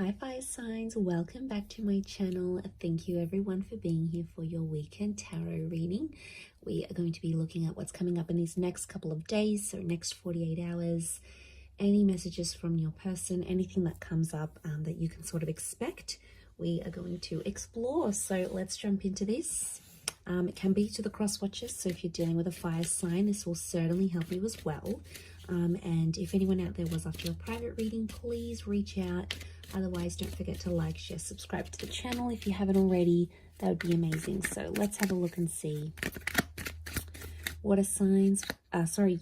Hi fire signs, welcome back to my channel. Thank you everyone for being here for your weekend tarot reading. We are going to be looking at what's coming up in these next couple of days, so next 48 hours, any messages from your person, anything that comes up that you can sort of expect, we are going to explore. So let's jump into this. It can be to the cross watchers, so if you're dealing with a fire sign, this will certainly help you as well. And if anyone out there was after a private reading, please reach out. Otherwise, don't forget to like, share, subscribe to the channel if you haven't already. That would be amazing. So let's have a look and see. Water signs,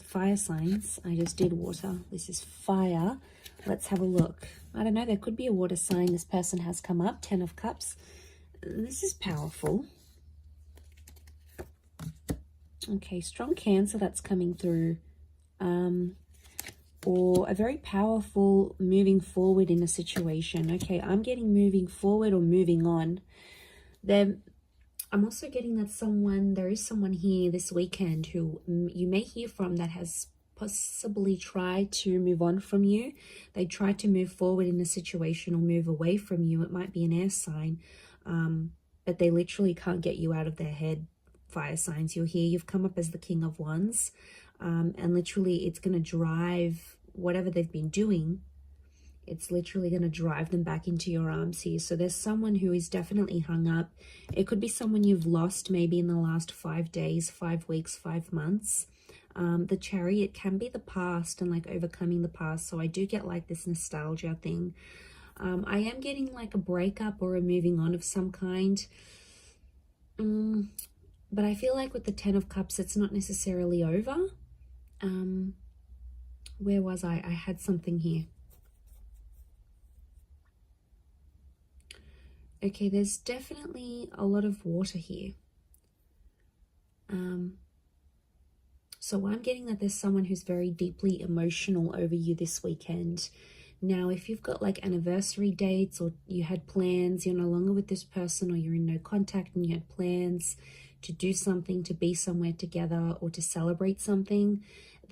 fire signs. I just did water. This is fire. Let's have a look. I don't know, there could be a water sign. This person has come up, 10 of Cups. This is powerful. Okay, strong Cancer that's coming through. Or a very powerful moving forward in a situation. Okay, I'm getting moving forward or moving on. I'm also getting that there is someone here this weekend who you may hear from that has possibly tried to move on from you. They tried to move forward in a situation or move away from you. It might be an air sign, but they literally can't get you out of their head. Fire signs, you're here, you've come up as the King of Wands, and literally it's going to drive whatever they've been doing, it's literally going to drive them back into your arms here. So there's someone who is definitely hung up. It could be someone you've lost maybe in the last 5 days, 5 weeks, 5 months. The Chariot can be the past and like overcoming the past. So I do get like this nostalgia thing. I am getting like a breakup or a moving on of some kind. But I feel like with the 10 of Cups, it's not necessarily over. Where was I? I had something here. Okay, there's definitely a lot of water here. So I'm getting that there's someone who's very deeply emotional over you this weekend. Now, if you've got like anniversary dates or you had plans, you're no longer with this person, or you're in no contact and you had plans to do something, to be somewhere together or to celebrate something,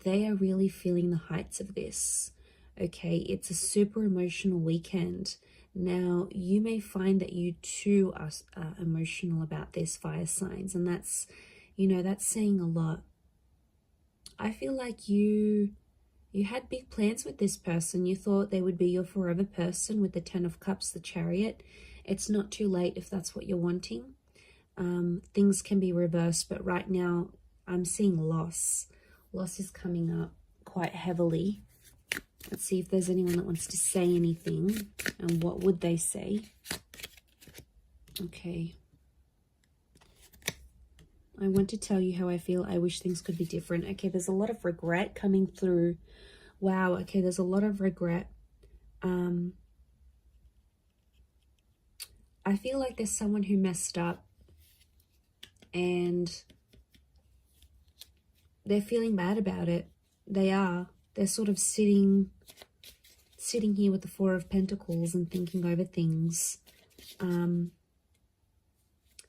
they are really feeling the heights of this. Okay, it's a super emotional weekend. Now, you may find that you too are emotional about this, fire signs, and that's, that's saying a lot. I feel like you had big plans with this person. You thought they would be your forever person with the 10 of Cups, the Chariot. It's not too late if that's what you're wanting. Things can be reversed, but right now I'm seeing loss. Loss is coming up quite heavily. Let's see if there's anyone that wants to say anything, and what would they say? Okay. I want to tell you how I feel. I wish things could be different. Okay, there's a lot of regret coming through. Wow, okay, there's a lot of regret. I feel like there's someone who messed up and they're feeling bad about it. They're sort of sitting here with the 4 of Pentacles and thinking over things.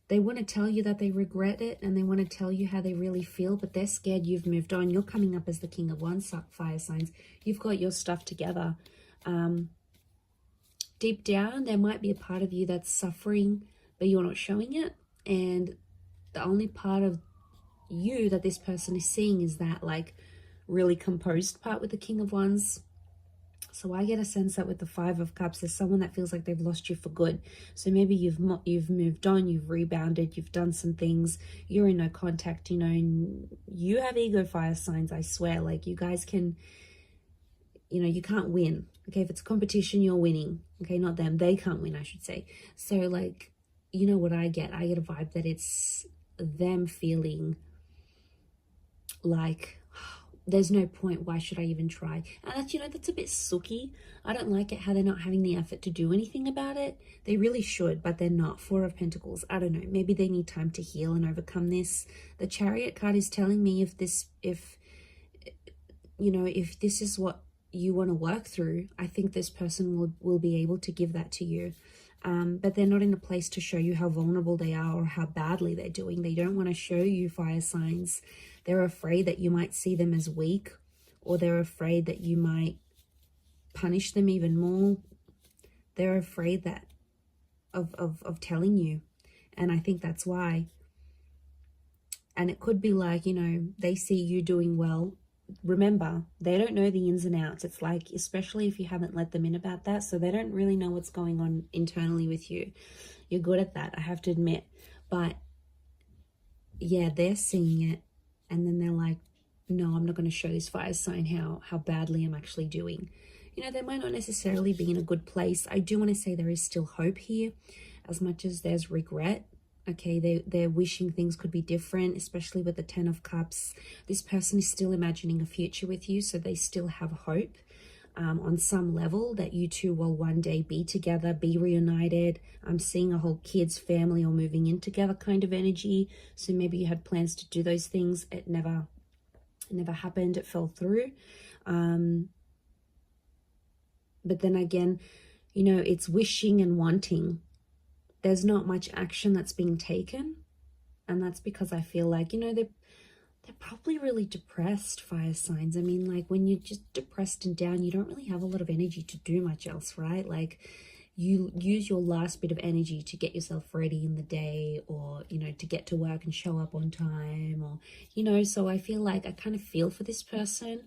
They want to tell you that they regret it and they want to tell you how they really feel, but they're scared you've moved on. You're coming up as the King of Wands, fire signs. You've got your stuff together. Deep down, there might be a part of you that's suffering, but you're not showing it. And the only part of you that this person is seeing is that like really composed part with the King of Wands. So I get a sense that with the 5 of Cups, there's someone that feels like they've lost you for good. So maybe you've moved on, you've rebounded, you've done some things, you're in no contact, and you have ego, fire signs, I swear. Like you guys can, you can't win. Okay, if it's a competition, you're winning. Okay, not them. They can't win, I should say. So like, what I get? I get a vibe that it's them feeling like there's no point, why should I even try? And that's a bit sooky. I don't like it how they're not having the effort to do anything about it. They really should, but they're not. 4 of Pentacles, I don't know, maybe they need time to heal and overcome this. The Chariot card is telling me if this is what you want to work through, I think this person will be able to give that to you. But they're not in a place to show you how vulnerable they are or how badly they're doing. They don't want to show you, fire signs. They're afraid that you might see them as weak, or they're afraid that you might punish them even more. They're afraid that of telling you. And I think that's why. And it could be like, you know, they see you doing well. Remember, they don't know the ins and outs. It's like, especially if you haven't let them in about that, so they don't really know what's going on internally with you. You're good at that, I have to admit. But yeah, they're seeing it, and then they're like, no, I'm not going to show this fire sign how badly I'm actually doing. You know, they might not necessarily be in a good place. I do want to say there is still hope here, as much as there's regret. Okay, they're wishing things could be different, especially with the 10 of Cups. This person is still imagining a future with you, so they still have hope on some level that you two will one day be together, be reunited. I'm seeing a whole kids, family, or moving in together kind of energy. So maybe you had plans to do those things. It never happened. It fell through. But then again, you know, it's wishing and wanting. There's not much action that's being taken, and that's because I feel like, you know, they're probably really depressed, fire signs. I mean, like, when you're just depressed and down, you don't really have a lot of energy to do much else, right? Like, you use your last bit of energy to get yourself ready in the day, or, you know, to get to work and show up on time, or, you know. So I feel like I kind of feel for this person.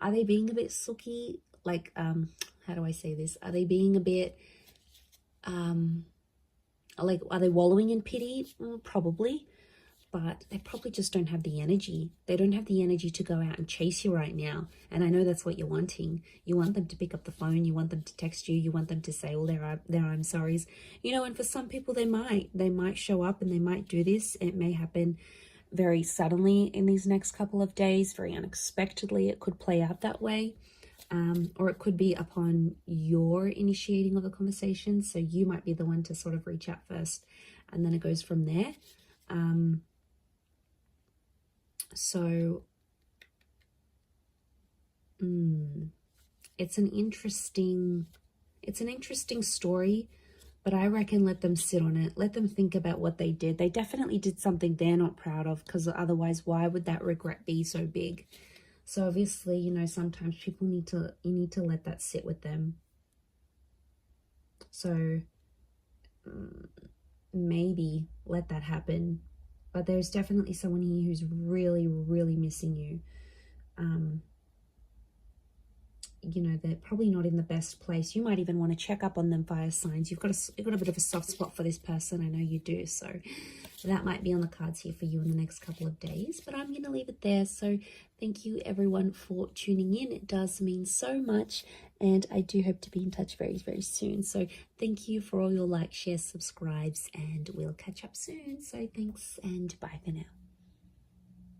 Are they being a bit sooky? Like, how do I say this? Are they being a bit like, are they wallowing in pity? Probably, but they probably just don't have the energy. They don't have the energy to go out and chase you right now. And I know that's what you're wanting. You want them to pick up the phone. You want them to text you. You want them to say all their I'm sorries. You know, and for some people, they might show up and they might do this. It may happen very suddenly in these next couple of days, very unexpectedly. It could play out that way. Or it could be upon your initiating of the conversation. So you might be the one to sort of reach out first, and then it goes from there. It's an interesting story, but I reckon let them sit on it. Let them think about what they did. They definitely did something they're not proud of, because otherwise, why would that regret be so big? So obviously, you know, sometimes people need to let that sit with them. So maybe let that happen. But there's definitely someone here who's really, really missing you. You know, they're probably not in the best place. You might even want to check up on them, fire signs. You've got a bit of a soft spot for this person. I know you do. So that might be on the cards here for you in the next couple of days. But I'm going to leave it there. So thank you, everyone, for tuning in. It does mean so much. And I do hope to be in touch very, very soon. So thank you for all your likes, shares, subscribes. And we'll catch up soon. So thanks and bye for now.